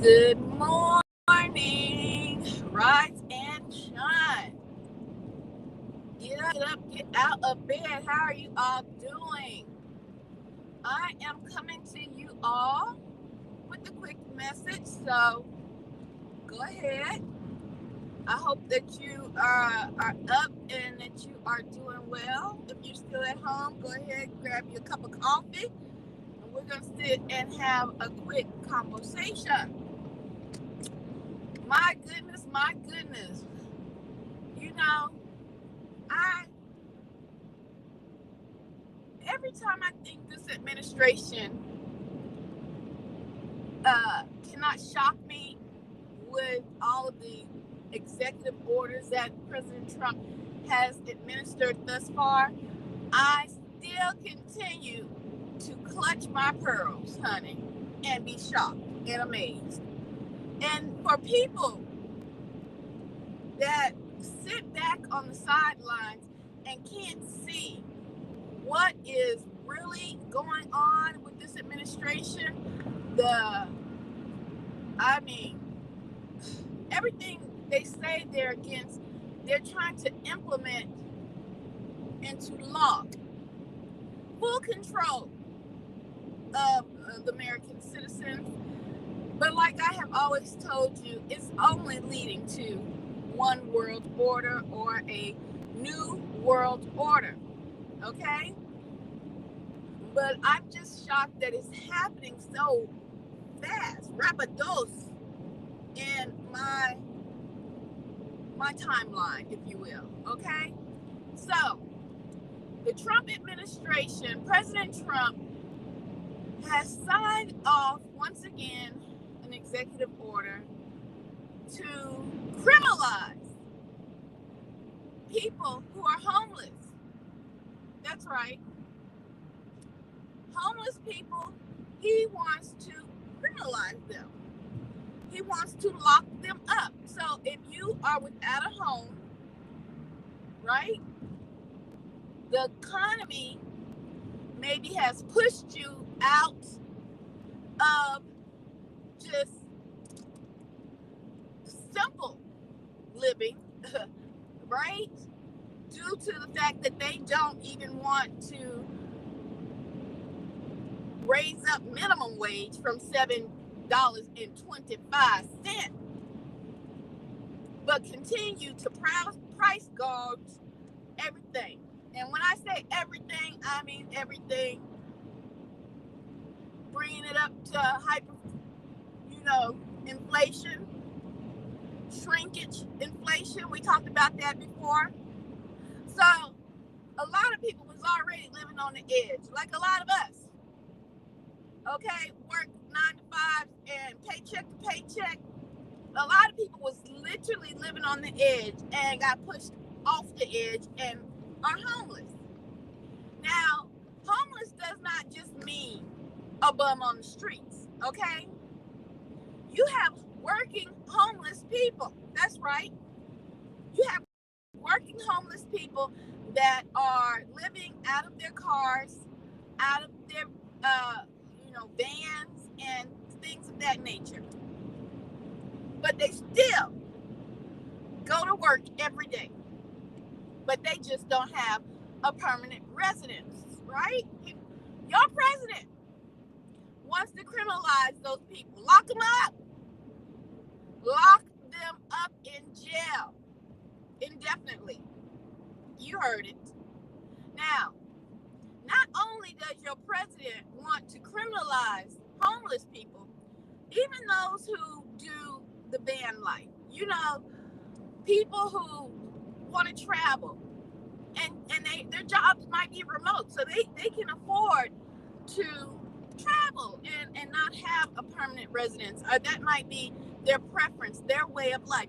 Good morning, rise and shine. Get up, get out of bed. How are you all doing? I am coming to you all with a quick message, so go ahead. I hope that you are up and that you are doing well. If you're still at home, go ahead, grab you a cup of coffee, and we're going to sit and have a quick conversation. My goodness. You know, every time I think this administration cannot shock me with all of the executive orders that President Trump has administered thus far, I still continue to clutch my pearls, honey, and be shocked and amazed. And for people that sit back on the sidelines and can't see what is really going on with this administration, everything they say they're against, they're trying to implement into law. Full control of the American citizens. But like I have always told you, it's only leading to one world order or a new world order. Okay? But I'm just shocked that it's happening so fast, rapidos, in my timeline, if you will. Okay? So, the Trump administration, President Trump, has signed off once again an executive order to criminalize people who are homeless. That's right. Homeless people, he wants to criminalize them. He wants to lock them up. So if you are without a home, right, the economy maybe has pushed you out of just simple living, right? Due to the fact that they don't even want to raise up minimum wage from $7.25, but continue to price gouge everything. And when I say everything, I mean everything. Bringing it up to inflation, shrinkage inflation. We talked about that before. So a lot of people was already living on the edge, like a lot of us. Okay, work 9 to 5 and paycheck to paycheck. A lot of people was literally living on the edge and got pushed off the edge and are homeless. Now, homeless does not just mean a bum on the streets, okay? You have working homeless people. That's right. You have working homeless people that are living out of their cars, out of their vans and things of that nature. But they still go to work every day. But they just don't have a permanent residence, right? Your president wants to criminalize those people. Lock them up. Lock them up in jail indefinitely. You heard it. Now, not only does your president want to criminalize homeless people, even those who do the van life, people who want to travel and their jobs might be remote, so they can afford not have a permanent residence, or that might be their preference, their way of life.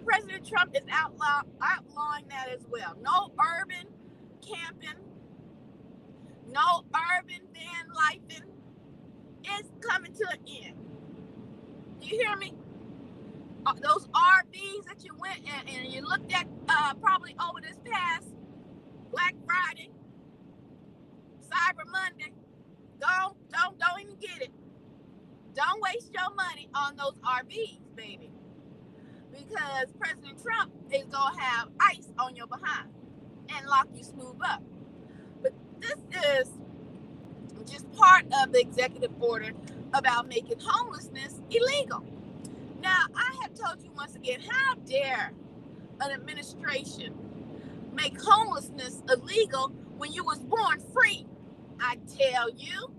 President Trump is outlawing that as well. No urban camping, no urban van lifing. It's coming to an end. Do you hear me? Those RVs that you went and you looked at probably over this past Black Friday, Cyber Monday, don't even get it. Don't waste your money on those RVs, baby. Because President Trump is going to have ice on your behind and lock you smooth up. But this is just part of the executive order about making homelessness illegal. Now, I have told you once again, how dare an administration make homelessness illegal when you was born free? I tell you,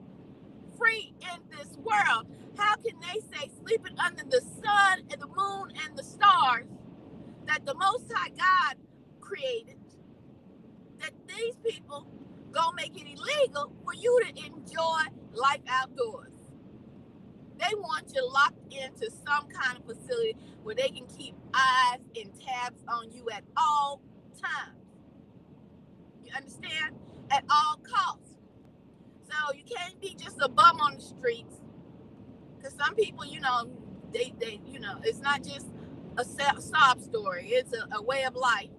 free in this world. How can they say sleeping under the sun and the moon and the stars that the Most High God created, that these people gonna make it illegal for you to enjoy life outdoors? They want you locked into some kind of facility where they can keep eyes and tabs on you at all times. You understand? At all costs. So you can't be just a bum on the streets. Because some people, they it's not just a sob story. It's a way of life.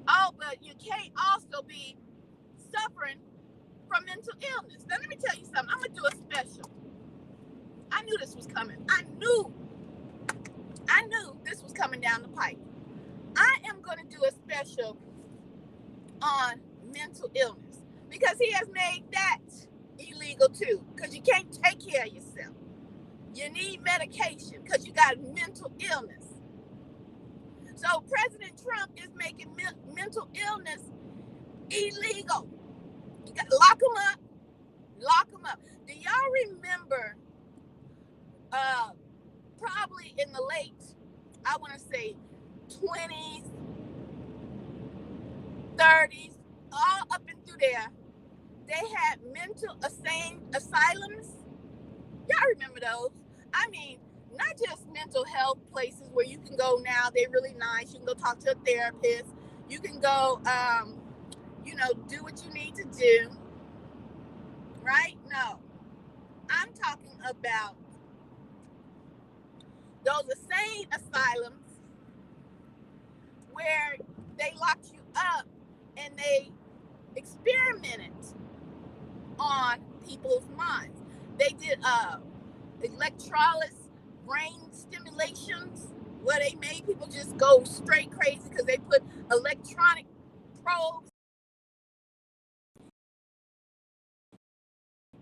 Oh, but you can't also be suffering from mental illness. Now, let me tell you something. I'm going to do a special. I knew this was coming. I knew this was coming down the pipe. I am going to do a special on mental illness because he has made that illegal too, because you can't take care of yourself. You need medication because you got mental illness. So President Trump is making mental illness illegal. You got to lock them up. Do y'all remember probably in the late, I want to say 20s, 30s, all up and through there, they had mental asylums. Y'all remember those? I mean, not just mental health places where you can go now. They're really nice. You can go talk to a therapist. You can go, do what you need to do. Right? No. I'm talking about those insane asylums where they locked you up and they experimented on people's minds. They did electrolysis, brain stimulations, where they made people just go straight crazy because they put electronic probes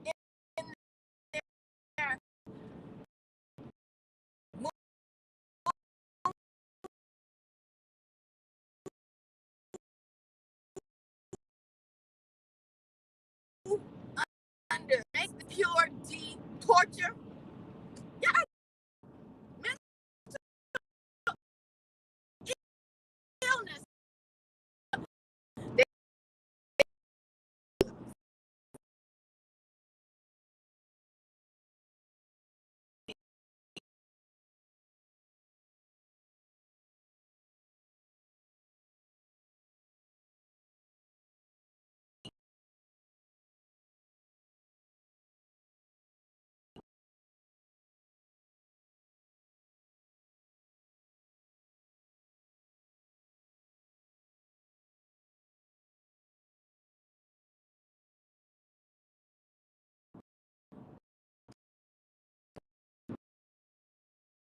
in their under, make the pure D torture. Yeah, mental illness.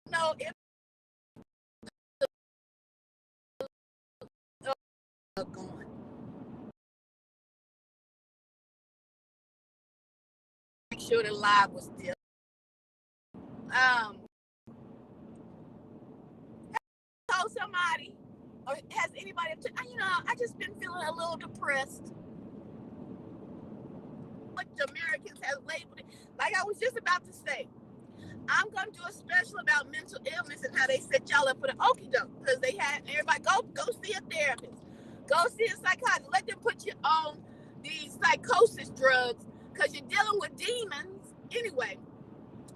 No, if going. Make sure the live was still. Told somebody, or has anybody? I just been feeling a little depressed. What the Americans have labeled it. Like I was just about to say, I'm gonna do a special about mental illness and how they set y'all up for the okie doke, because they had everybody go see a therapist, go see a psychiatrist, let them put you on these psychosis drugs because you're dealing with demons Anyway,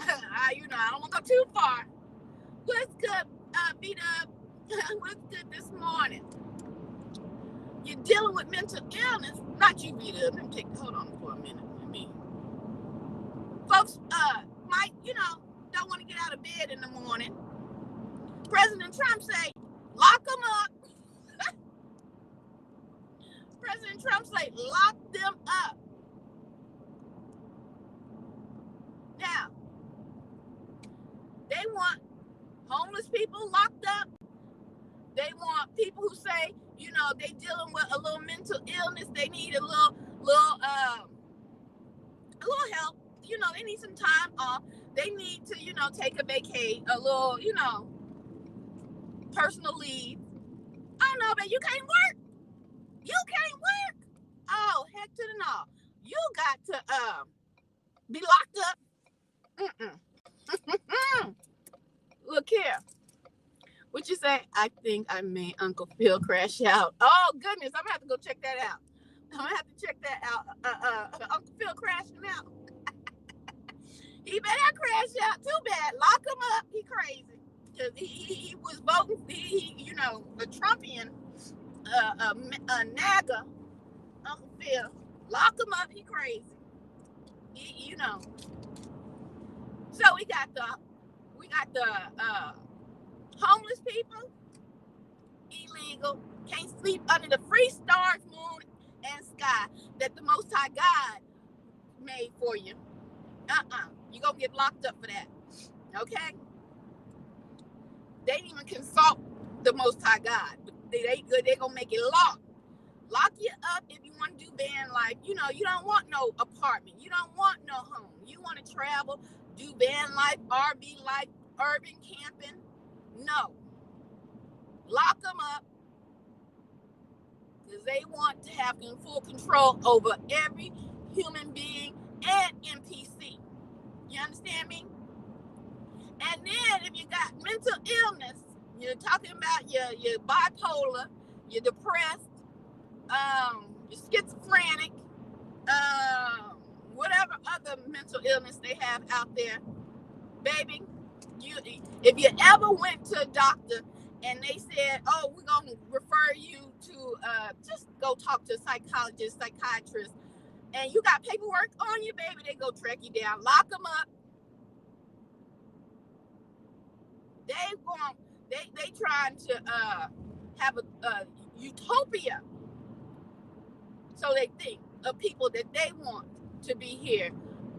I don't want to go too far. What's good, beat up? What's good this morning? You're dealing with mental illness. Not you, beat up. Let me hold on for a minute. Folks, might, don't want to get out of bed in the morning. President Trump say, lock them up. President Trump say, lock them up. Now, they want homeless people locked up. They want people who say, they dealing with a little mental illness. They need a little help. They need some time off. They need to, take a vacay, a little, personal leave. I don't know, but you can't work. You can't work. Oh, heck to the no. You got to be locked up. Look here. What you say? I think I made Uncle Phil crash out. Oh, goodness. I'm going to have to go check that out. Uncle Phil crashing out. He better crash out. Too bad. Lock him up. He crazy. Because he was voting, a Trumpian, a NAGA, Uncle Phil. Lock him up. He crazy. So we got the homeless people, illegal, can't sleep under the free stars, moon, and sky that the Most High God made for you. You're going to get locked up for that. Okay? They didn't even consult the Most High God. They going to make it locked. Lock you up if you want to do van life. You don't want no apartment. You don't want no home. You want to travel, do van life, RV life, urban camping. No. Lock them up because they want to have full control over every human being and NPC. You understand me? And then if you got mental illness, you're talking about you're bipolar, you're depressed, you're schizophrenic, whatever other mental illness they have out there, baby, if you ever went to a doctor and they said, oh, we're going to refer you to, just go talk to a psychologist, psychiatrist, and you got paperwork on you, baby, they go track you down, lock them up. They trying to have a utopia. So they think of people that they want to be here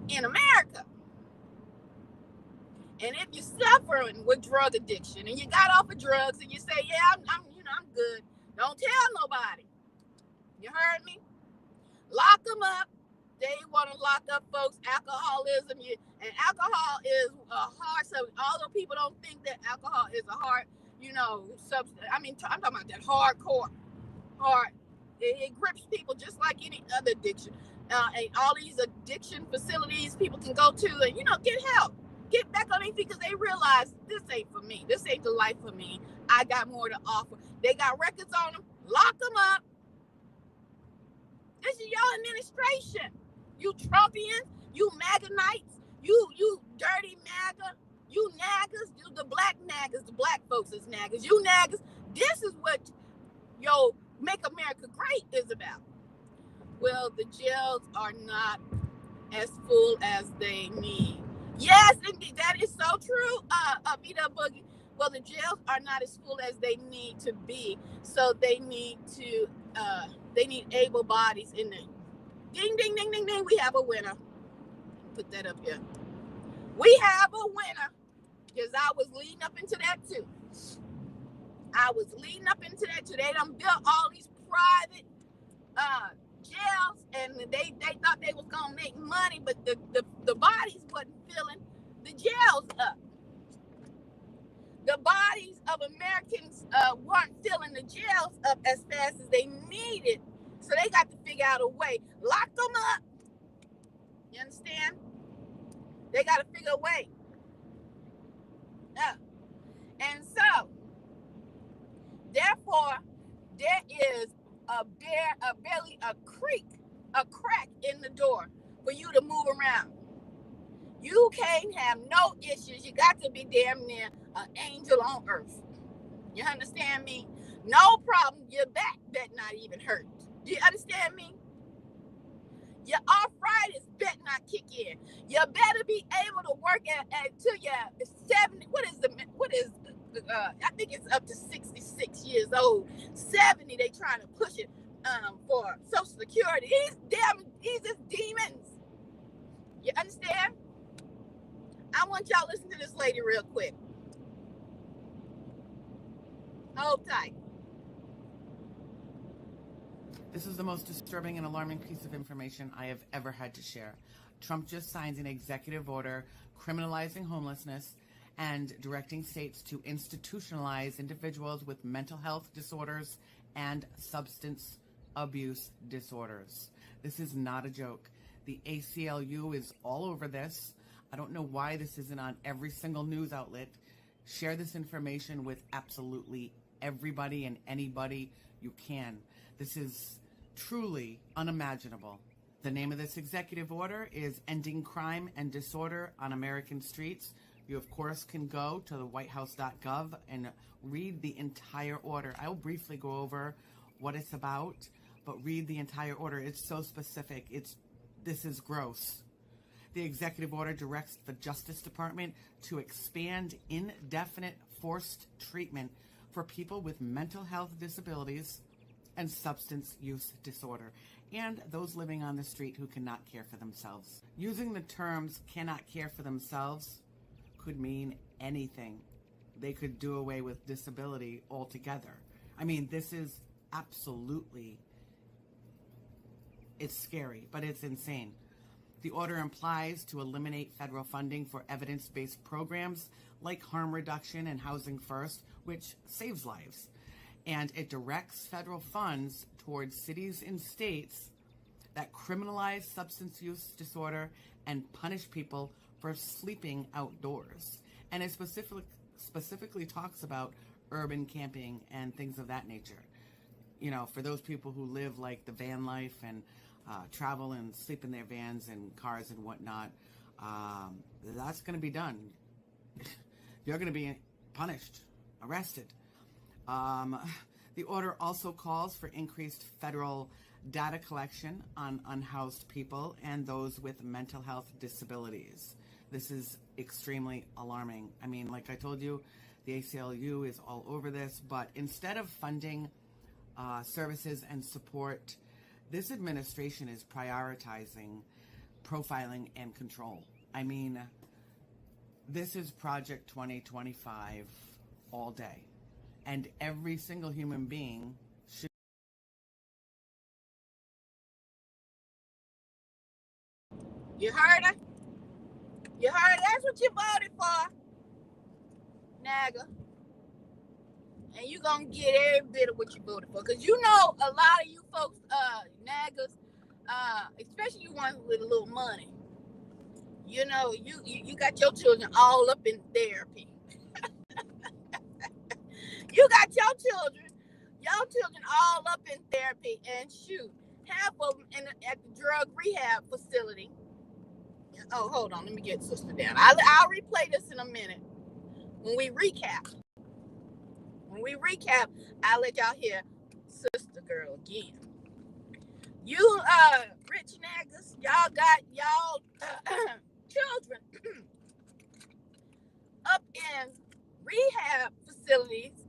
in America. And if you're suffering with drug addiction and you got off of drugs and you say, yeah, I'm good, don't tell nobody. You heard me? Lock them up. They want to lock up folks. Alcoholism, and alcohol is a hard subject. Although people don't think that alcohol is a hard, substance. I mean, I'm talking about that hardcore, hard. It grips people just like any other addiction. And all these addiction facilities people can go to and, get help. Get back on their feet because they realize this ain't for me. This ain't the life for me. I got more to offer. They got records on them. Lock them up. This is your administration. You Trumpians, you MAGA-nites, you dirty MAGA, you NAGAs, you the black NAGAs, the black folks is NAGAs, you NAGAs. This is what your Make America Great is about. Well, the jails are not as full as they need. Yes, indeed, that is so true, Vita Boogie. Well, the jails are not as full as they need to be, so they need able bodies in there. Ding, ding, ding, ding, ding. We have a winner. Put that up here. We have a winner. Because I was leading up into that too. They done built all these private jails and they thought they was going to make money, but the bodies wasn't filling the jails up. The bodies of Americans weren't filling the jails up as fast as they needed. So they got to figure out a way. Lock them up. You understand? They got to figure a way. And so, therefore, there is a crack in the door for you to move around. You can't have no issues. You got to be damn near an angel on earth. You understand me? No problem. Your back bet not even hurt. Do you understand me? Your arthritis bet not kick in. You better be able to work until you're 70. I think it's up to 66 years old. 70, they trying to push it for Social Security. These just demons. You understand? I want y'all to listen to this lady real quick. Hold tight. This is the most disturbing and alarming piece of information I have ever had to share. Trump just signed an executive order criminalizing homelessness and directing states to institutionalize individuals with mental health disorders and substance abuse disorders. This is not a joke. The ACLU is all over this. I don't know why this isn't on every single news outlet. Share this information with absolutely everybody and anybody you can. This is truly unimaginable. The name of this executive order is Ending Crime and Disorder on American Streets. You, of course, can go to the whitehouse.gov and read the entire order. I will briefly go over what it's about, but read the entire order. It's so specific. This is gross. The executive order directs the Justice Department to expand indefinite forced treatment for people with mental health disabilities and substance use disorder, and those living on the street who cannot care for themselves. Using the terms cannot care for themselves could mean anything. They could do away with disability altogether. I mean, this is absolutely, it's scary, but it's insane. The order implies to eliminate federal funding for evidence-based programs like harm reduction and housing first, which saves lives. And it directs federal funds towards cities and states that criminalize substance use disorder and punish people for sleeping outdoors. And it specifically talks about urban camping and things of that nature. You know, for those people who live like the van life and travel and sleep in their vans and cars and whatnot, that's going to be done. You're going to be punished, arrested. The order also calls for increased federal data collection on unhoused people and those with mental health disabilities. This is extremely alarming. I mean, like I told you, the ACLU is all over this, but instead of funding services and support, this administration is prioritizing profiling and control. I mean, this is Project 2025 all day. And every single human being should. You heard her? You heard her? That's what you voted for, NAGA. And you gonna get every bit of what you voted for. Because you know a lot of you folks, NAGAs, especially you ones with a little money, you know, you got your children all up in therapy. You got your children all up in therapy, and shoot, half of them at the drug rehab facility. Oh, hold on, let me get sister down. I'll replay this in a minute when we recap. When we recap, I'll let y'all hear sister girl again. You rich niggas, y'all got y'all children up in rehab facilities.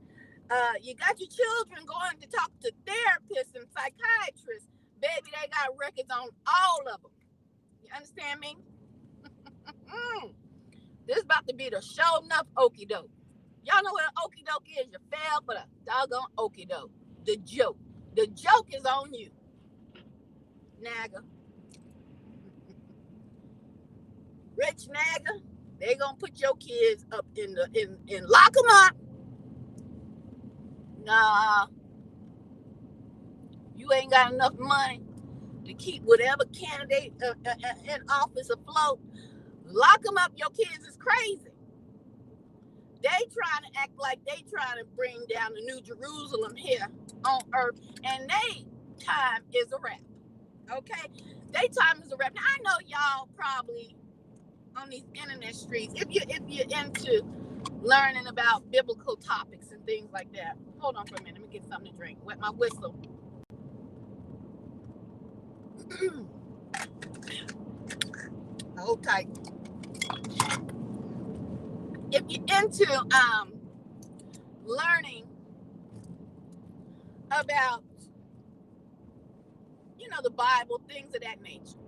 You got your children going to talk to therapists and psychiatrists. Baby, they got records on all of them. You understand me? This is about to be the show enough okie doke. Y'all know what an okie doke is? You fell for the doggone okie doke. The joke. The joke is on you, NAGA. Rich NAGA, they gonna put your kids up in lock them up. Nah, you ain't got enough money to keep whatever candidate in office afloat. Lock them up. Your kids is crazy. They trying to act like they trying to bring down the New Jerusalem here on earth, and they time is a wrap. Okay, they time is a wrap. Now I know y'all probably on these internet streets. If you're into learning about biblical topics and things like that. Hold on for a minute. Let me get something to drink. Wet my whistle. Hold tight. If you're into learning about, the Bible, things of that nature,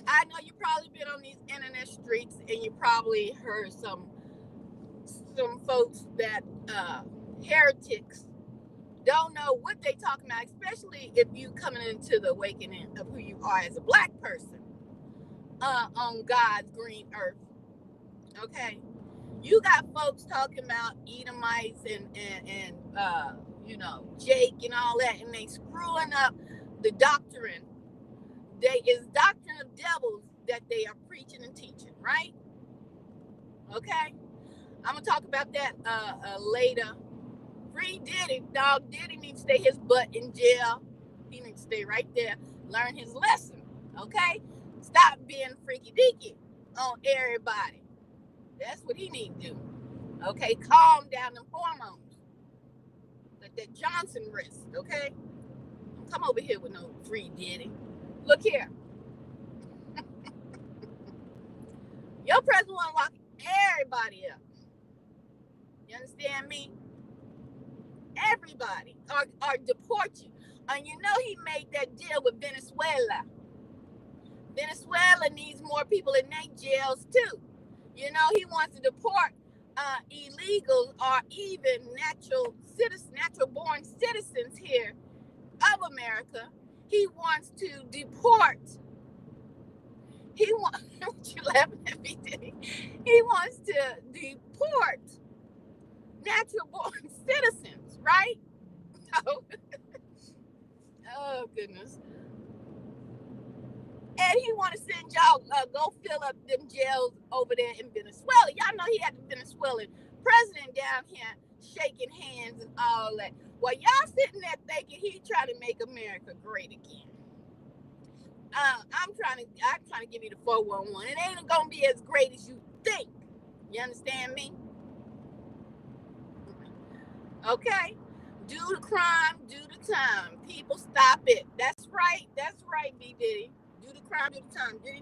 I know you've probably been on these internet streets and you probably heard some folks that heretics don't know what they talking about, especially if you coming into the awakening of who you are as a black person on God's green earth. Okay, you got folks talking about Edomites and Jake and all that, and they screwing up the doctrine. It's doctrine of devils that they are preaching and teaching, right? Okay, I'm gonna talk about that later. Free Diddy, dog. Diddy needs to stay his butt in jail. He needs to stay right there, learn his lesson. Okay, stop being freaky deaky on everybody. That's what he needs to do. Okay, calm down them hormones. Let that Johnson rest. Okay, don't come over here with no Free Diddy. Look here. Your president want to lock everybody up. You understand me? Everybody, or deport you. And he made that deal with Venezuela. Venezuela needs more people in their jails too. He wants to deport illegals or even natural born citizens here of America. He wants to deport. He wants. You laughing at me, Diddy? He wants to deport natural born citizens, right? Oh goodness. And he want to send y'all go fill up them jails over there in Venezuela. Y'all know he had the Venezuelan president down here shaking hands and all that. Well, y'all sitting there thinking he trying to make America great again. I'm trying to give you the 411. It ain't gonna be as great as you think. You understand me? Okay. Do the crime, do the time. People, stop it. That's right, B Diddy. Do the crime, do the time. Diddy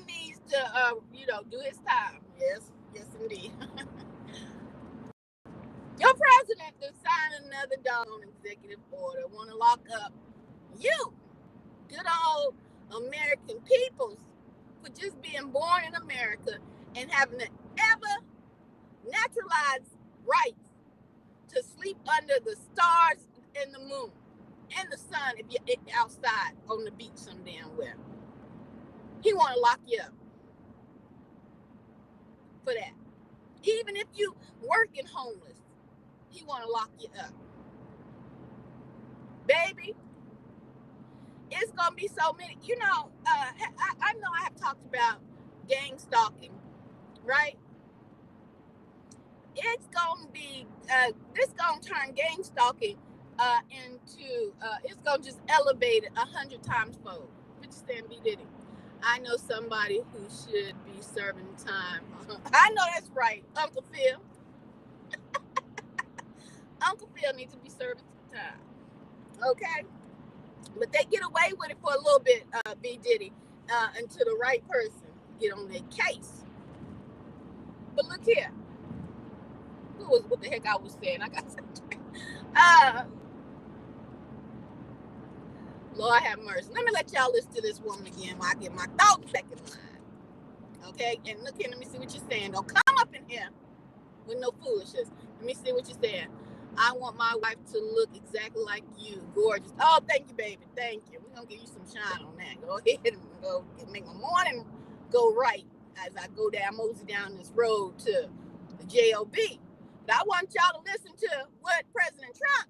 needs to do his time. Yes indeed. Your president to sign another doggone executive order, want to lock up you, good old American peoples, for just being born in America and having the ever naturalized rights to sleep under the stars and the moon and the sun if you're outside on the beach some damn where. He want to lock you up for that. Even if you working homeless, he want to lock you up. Baby, it's going to be so many. I know I have talked about gang stalking, right? It's going to be, this going to turn gang stalking into, it's going to just elevate it 100 times fold. Understand me, Diddy? I know somebody who should be serving time. I know that's right, Uncle Phil. Uncle Phil needs to be serving time. Okay? But they get away with it for a little bit, B. Diddy, until the right person get on their case. But look here. What the heck I was saying? I got something. Lord have mercy. Let me let y'all listen to this woman again while I get my thoughts back in line. Okay? And look here, let me see what you're saying. Don't come up in here with no foolishness. Let me see what you're saying. I want my wife to look exactly like you. Gorgeous. Oh, thank you, baby. Thank you. We're going to give you some shine on that. Go ahead and go make my morning go right as I go down, mosey down this road to the JOB. But I want y'all to listen to what President Trump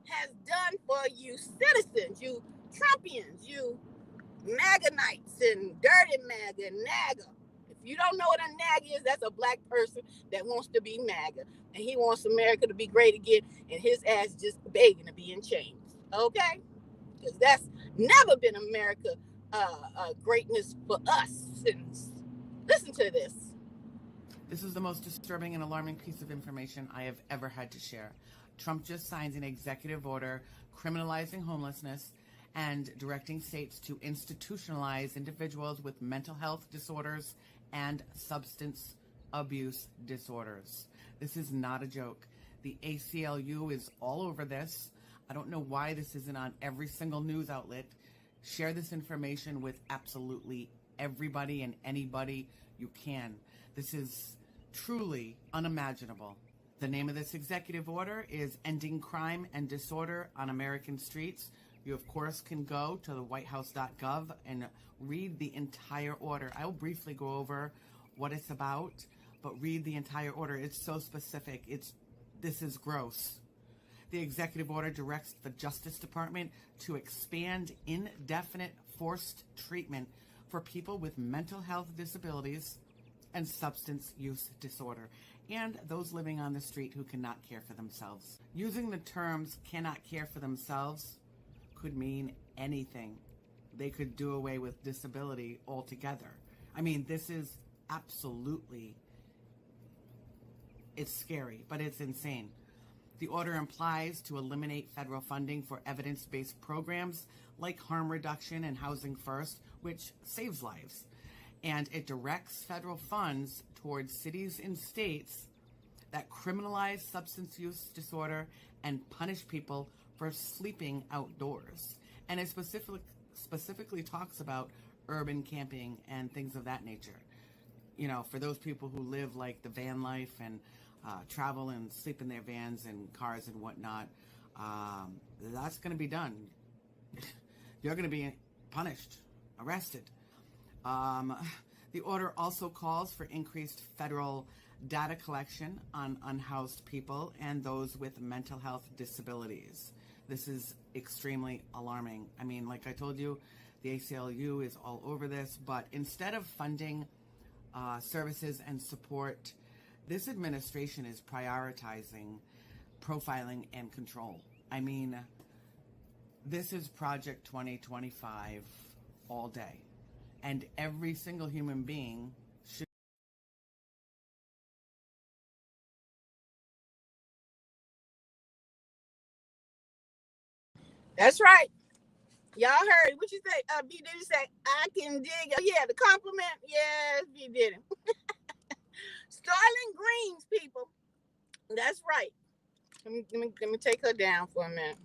has done for you citizens, you Trumpians, you MAGA-nites and dirty MAGA and NAGA. If you don't know what a NAGA is, that's a black person that wants to be MAGA. And he wants America to be great again, and his ass just begging to be in chains. Okay? Because that's never been America greatness for us. Listen to this. This is the most disturbing and alarming piece of information I have ever had to share. Trump just signed an executive order criminalizing homelessness and directing states to institutionalize individuals with mental health disorders and substance abuse disorders. This is not a joke. The ACLU is all over this. I don't know why this isn't on every single news outlet. Share this information with absolutely everybody and anybody you can. This is truly unimaginable. The name of this executive order is Ending Crime and Disorder on American Streets. You, of course, can go to the whitehouse.gov and read the entire order. I'll briefly go over what it's about, but read the entire order. It's so specific. This is gross. The executive order directs the Justice Department to expand indefinite forced treatment for people with mental health disabilities and substance use disorder, and those living on the street who cannot care for themselves. Using the terms cannot care for themselves could mean anything. They could do away with disability altogether. I mean, this is absolutely, it's scary, but it's insane. The order implies to eliminate federal funding for evidence-based programs like harm reduction and housing first, which saves lives. And it directs federal funds towards cities and states that criminalize substance use disorder and punish people for sleeping outdoors. And it specifically talks about urban camping and things of that nature. You know, for those people who live like the van life and travel and sleep in their vans and cars and whatnot, that's going to be done. You're going to be punished, arrested. The order also calls for increased federal data collection on unhoused people and those with mental health disabilities. This is extremely alarming. I mean, like I told you, the ACLU is all over this, but instead of funding services and support, this administration is prioritizing profiling and control. I mean, this is Project 2025 all day. And every single human being should. That's right. Y'all heard what you say. B Diddy say, I can dig. Oh, yeah, the compliment. Yes, B Diddy. Starling Greens, people. That's right. Let me take her down for a minute.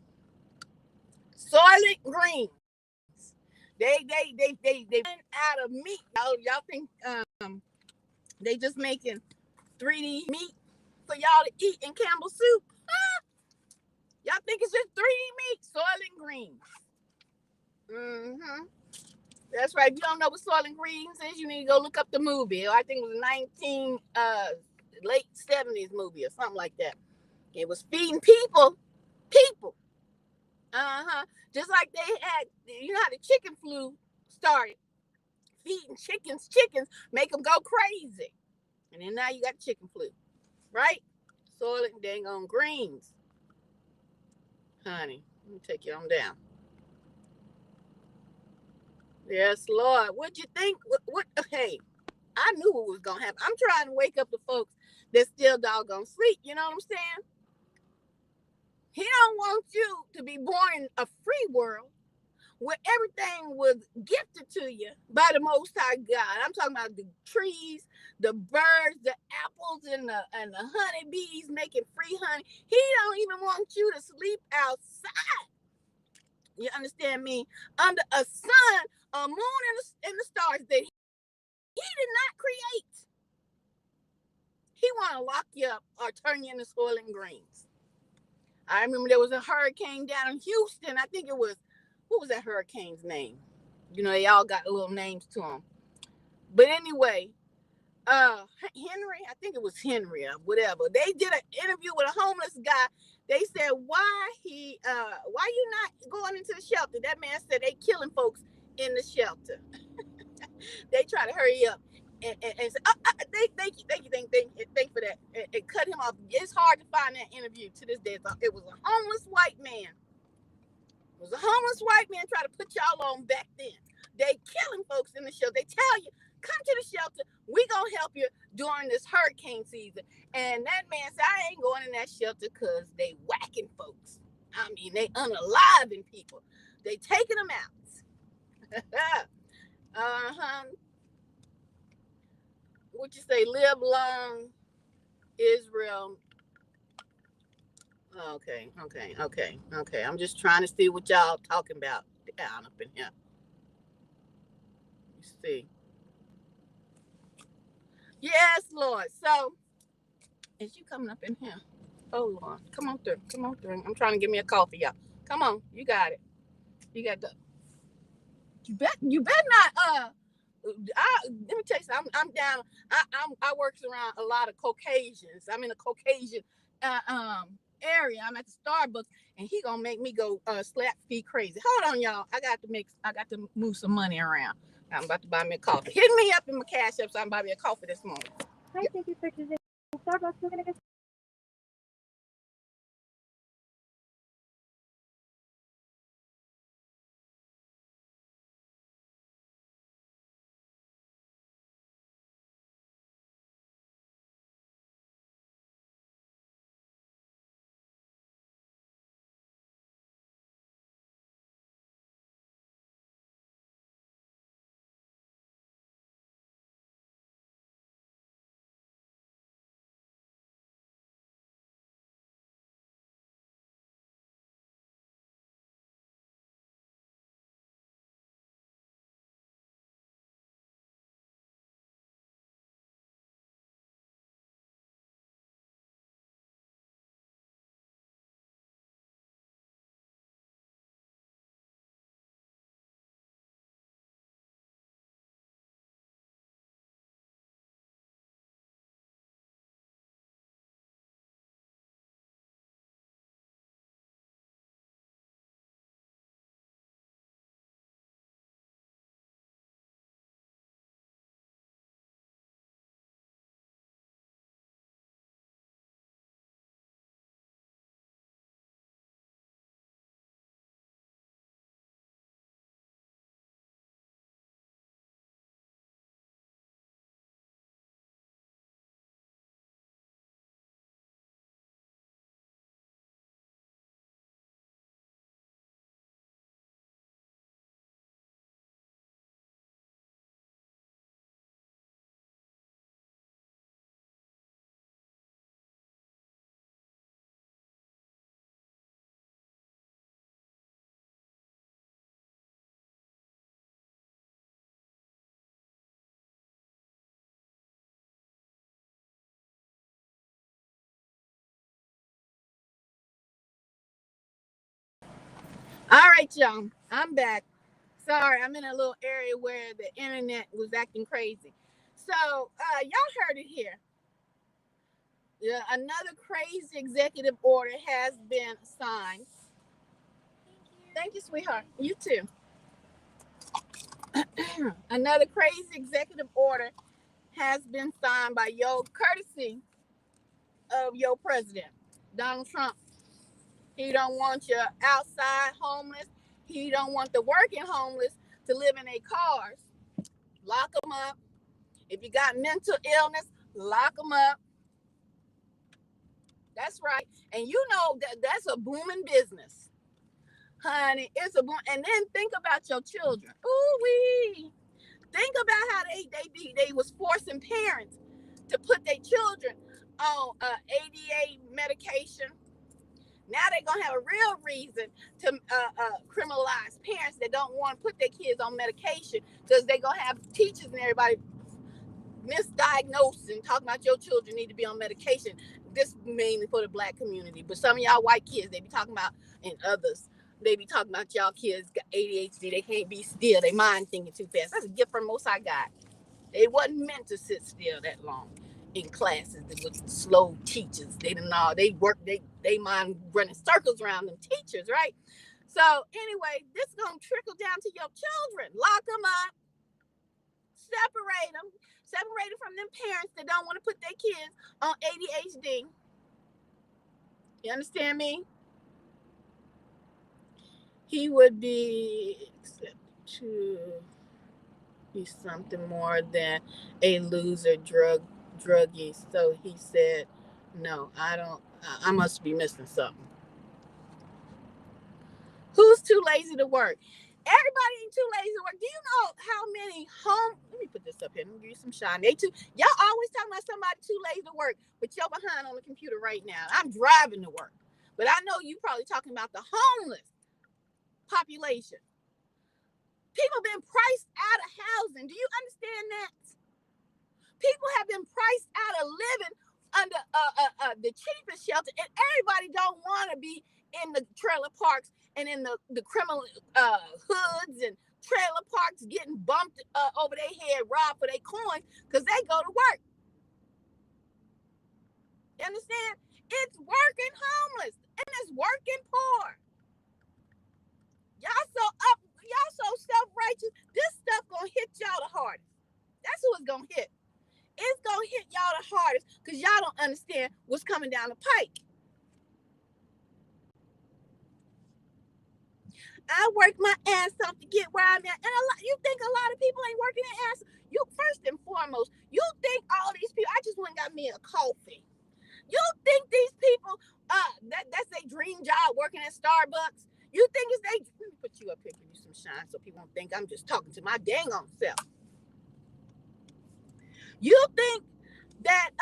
Starling Greens. They out of meat. Y'all think they just making 3D meat for y'all to eat in Campbell soup? Y'all think it's just 3D meat? Soylent Greens. That's right. If you don't know what Soylent Greens is, you need to go look up the movie. I think it was late 70s movie or something like that. It was feeding people. Just like they had, you know how the chicken flu started. Feeding chickens, make them go crazy. And then now you got chicken flu, right? Soylent dang on greens. Honey, let me take you on down. Yes, Lord. What'd you think? What? Hey, I knew what was going to happen. I'm trying to wake up the folks that still doggone sleep. You know what I'm saying? He don't want you to be born in a free world where everything was gifted to you by the Most High God. I'm talking about the trees, the birds, the apples, and the honeybees making free honey. He don't even want you to sleep outside. You understand me? Under a sun, a moon, and the stars that he did not create. He want to lock you up or turn you into Soylent Greens. I remember there was a hurricane down in Houston. I think it was, what was that hurricane's name? You know, they all got little names to them. But anyway, Henry, I think it was Henry or whatever. They did an interview with a homeless guy. They said, why you not going into the shelter? That man said they killing folks in the shelter. They try to hurry up and say, thank you for that. And cut him off. It's hard to find that interview to this day. It was a homeless white man. It was a homeless white man trying to put y'all on back then. They shelter. They tell you, come to the shelter. We gonna help you during this hurricane season. And that man said, I ain't going in that shelter because they whacking folks. I mean, they unaliving people. They taking them out. Uh-huh. What you say? Live long, Israel. Okay. I'm just trying to see what y'all talking about down up in here. You see. Yes, Lord. So, is you coming up in here? Oh, Lord. Come on through. Come on through. I'm trying to get me a coffee, y'all. Come on. You got it. You got the. You bet not. Let me tell you something. I'm down. I work around a lot of Caucasians. I'm in a Caucasian area. I'm at the Starbucks, and he gonna make me go slap feet crazy. Hold on, y'all. I got to move some money around. I'm about to buy me a coffee. Hit me up in my cash app so I can buy me a coffee this morning. Hi, thank you for choosing Starbucks. We're gonna get. All right, y'all. I'm back. Sorry, I'm in a little area where the internet was acting crazy. So, y'all heard it here. Another crazy executive order has been signed. Thank you, sweetheart. You too. Another crazy executive order has been signed by courtesy of your president, Donald Trump. He don't want you outside homeless. He don't want the working homeless to live in their cars. Lock them up. If you got mental illness, lock them up. That's right. And you know that's a booming business, honey. It's a boom. And then think about your children. Ooh wee. Think about how they was forcing parents to put their children on ADA medication. Now they're gonna have a real reason to criminalize parents that don't want to put their kids on medication because they're gonna have teachers and everybody misdiagnosed and talking about your children need to be on medication. This mainly for the black community, but some of y'all white kids they be talking about, and others they be talking about y'all kids got ADHD. They can't be still. They mind thinking too fast. That's a gift from Most High God. They wasn't meant to sit still that long in classes with slow teachers. They didn't know they work. They mind running circles around them teachers, right? So anyway, this is gonna trickle down to your children. Lock them up, separate them from them parents that don't want to put their kids on ADHD. You understand me? He would be accepted to He's something more than a loser druggie. So he said, "No, I don't. I must be missing something." Who's too lazy to work? Everybody ain't too lazy to work. Do you know how many home? Let me put this up here. Let me give you some shine. Y'all always talking about somebody too lazy to work, but you're behind on the computer right now. I'm driving to work, but I know you probably talking about the homeless population. People been priced out of housing. Do you understand that? People have been priced out of living under the cheapest shelter, and everybody don't want to be in the trailer parks and in the criminal hoods and trailer parks getting bumped over their head, robbed for their coins because they go to work. You understand? It's working homeless and it's working poor. Y'all so self-righteous. This stuff gonna hit y'all the hardest. That's who it's gonna hit. It's gonna hit y'all the hardest because y'all don't understand what's coming down the pike. I work my ass off to get where I'm at, and you think a lot of people ain't working their ass. You first and foremost, you think all these people. I just went and got me a coffee. You think these people, that's their dream job, working at Starbucks? You think it's they? Let me put you up here, give you some shine, so people won't think I'm just talking to my dang on self. You think that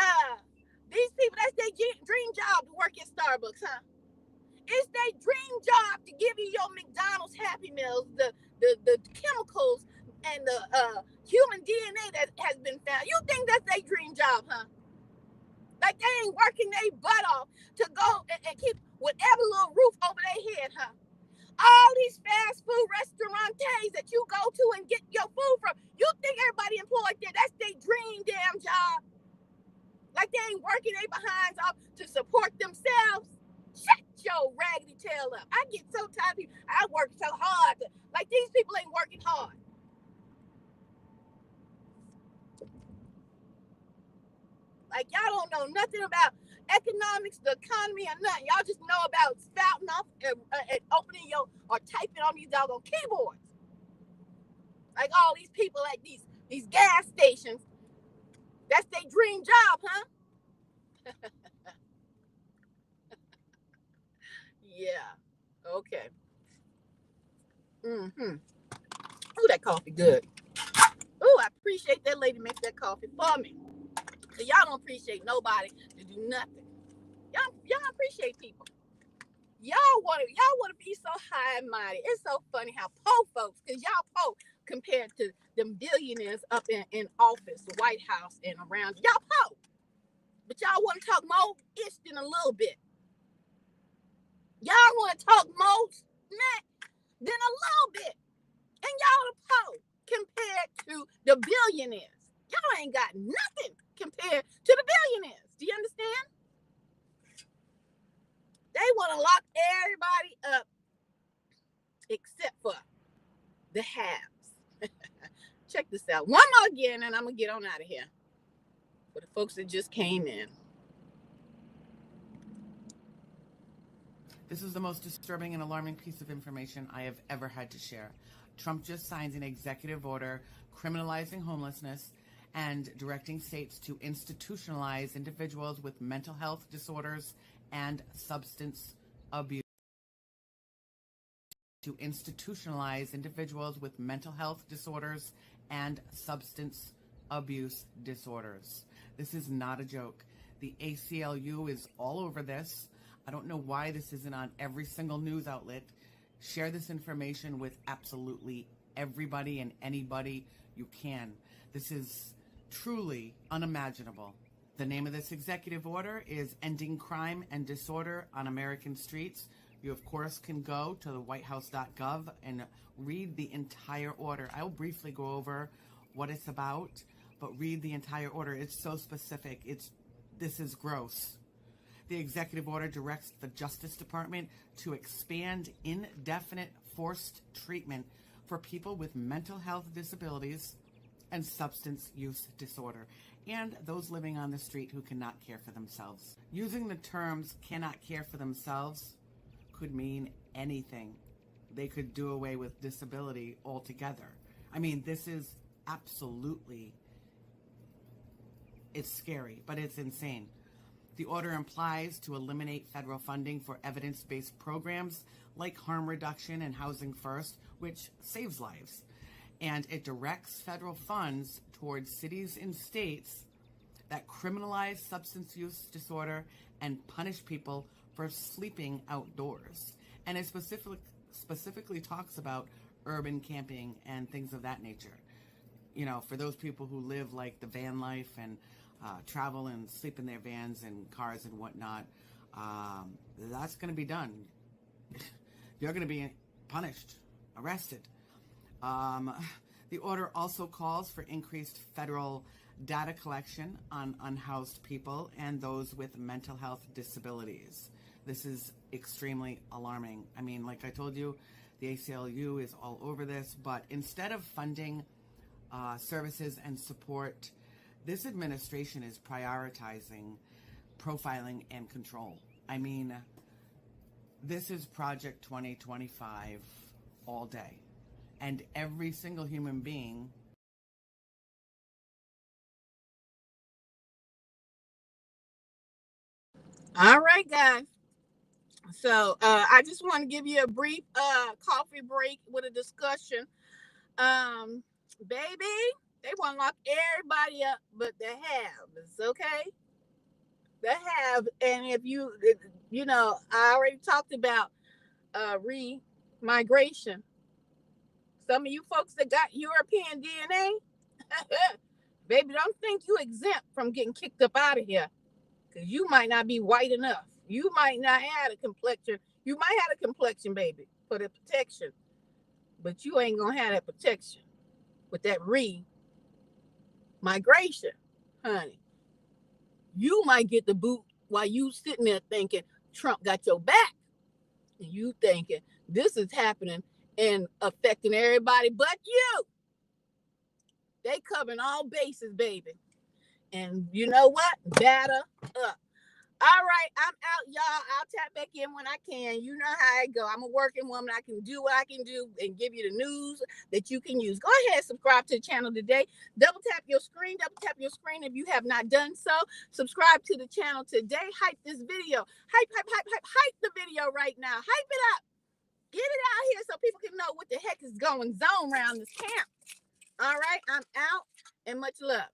these people, that's their dream job to work at Starbucks, huh? It's their dream job to give you your McDonald's Happy Meals, the chemicals and the human DNA that has been found. You think that's their dream job, huh? Like they ain't working their butt off to go and keep whatever little roof over their head, huh? All these fast food restaurateurs that you go to and get your food from, you think everybody employed there, that's their dream damn job? Like they ain't working their behinds off to support themselves? Shut your raggedy tail up. I get so tired of people. I work so hard. Like these people ain't working hard. Like y'all don't know nothing about economics, the economy, or nothing. Y'all just know about spouting off and opening your or typing on these doggone keyboards. Like all these people at these gas stations. That's their dream job, huh? Yeah. Okay. Mm-hmm. Ooh, that coffee good. Ooh, I appreciate that lady make that coffee for me. So y'all don't appreciate nobody to do nothing. Y'all appreciate people. Y'all wanna be so high and mighty. It's so funny how poor folks, because y'all poor compared to them billionaires up in office, the White House and around. Y'all poor. But y'all want to talk more ish than a little bit. Y'all want to talk more smack than a little bit. And y'all are poor compared to the billionaires. Y'all ain't got nothing compared to the billionaires. Do you understand? They want to lock everybody up except for the haves. Check this out. One more again, and I'm going to get on out of here. For the folks that just came in. This is the most disturbing and alarming piece of information I have ever had to share. Trump just signed an executive order criminalizing homelessness and directing states to institutionalize individuals with mental health disorders and substance abuse. To institutionalize individuals with mental health disorders and substance abuse disorders. This is not a joke. The ACLU is all over this. I don't know why this isn't on every single news outlet. Share this information with absolutely everybody and anybody you can. This is truly unimaginable. The name of this executive order is Ending Crime and Disorder on American Streets. You, of course, can go to the whitehouse.gov and read the entire order. I'll briefly go over what it's about, but read the entire order. It's so specific. This is gross. The executive order directs the Justice Department to expand indefinite forced treatment for people with mental health disabilities and substance use disorder, and those living on the street who cannot care for themselves. Using the terms cannot care for themselves could mean anything. They could do away with disability altogether. I mean, this is absolutely, it's scary, but it's insane. The order implies to eliminate federal funding for evidence-based programs like harm reduction and housing first, which saves lives. And it directs federal funds towards cities and states that criminalize substance use disorder and punish people for sleeping outdoors. And it specifically talks about urban camping and things of that nature. You know, for those people who live like the van life and travel and sleep in their vans and cars and whatnot, that's going to be done. You're going to be punished, arrested. The order also calls for increased federal data collection on unhoused people and those with mental health disabilities. This is extremely alarming. I mean, like I told you, the ACLU is all over this, but instead of funding services and support, this administration is prioritizing profiling and control. I mean, this is Project 2025 all day. And every single human being All right, guys. So I just want to give you a brief coffee break with a discussion. Baby, they want to lock everybody up but the haves, okay? The have, and if you know, I already talked about re-migration. Some of you folks that got European DNA, baby, don't think you exempt from getting kicked up out of here, because you might not be white enough. You might not have a complexion. You might have a complexion, baby, for the protection, but you ain't gonna have that protection with that re-migration, honey. You might get the boot while you sitting there thinking Trump got your back, and you thinking this is happening and affecting everybody but you. They covering all bases, baby. And you know what? Batter up. All right, I'm out, y'all. I'll tap back in when I can. You know how I go. I'm a working woman. I can do what I can do and give you the news that you can use. Go ahead, subscribe to the channel today. Double tap your screen if you have not done so. Subscribe to the channel today. Hype this video. Hype the video right now. Hype it up. Get it out here so people can know what the heck is going on around this camp. All right, I'm out, and much love.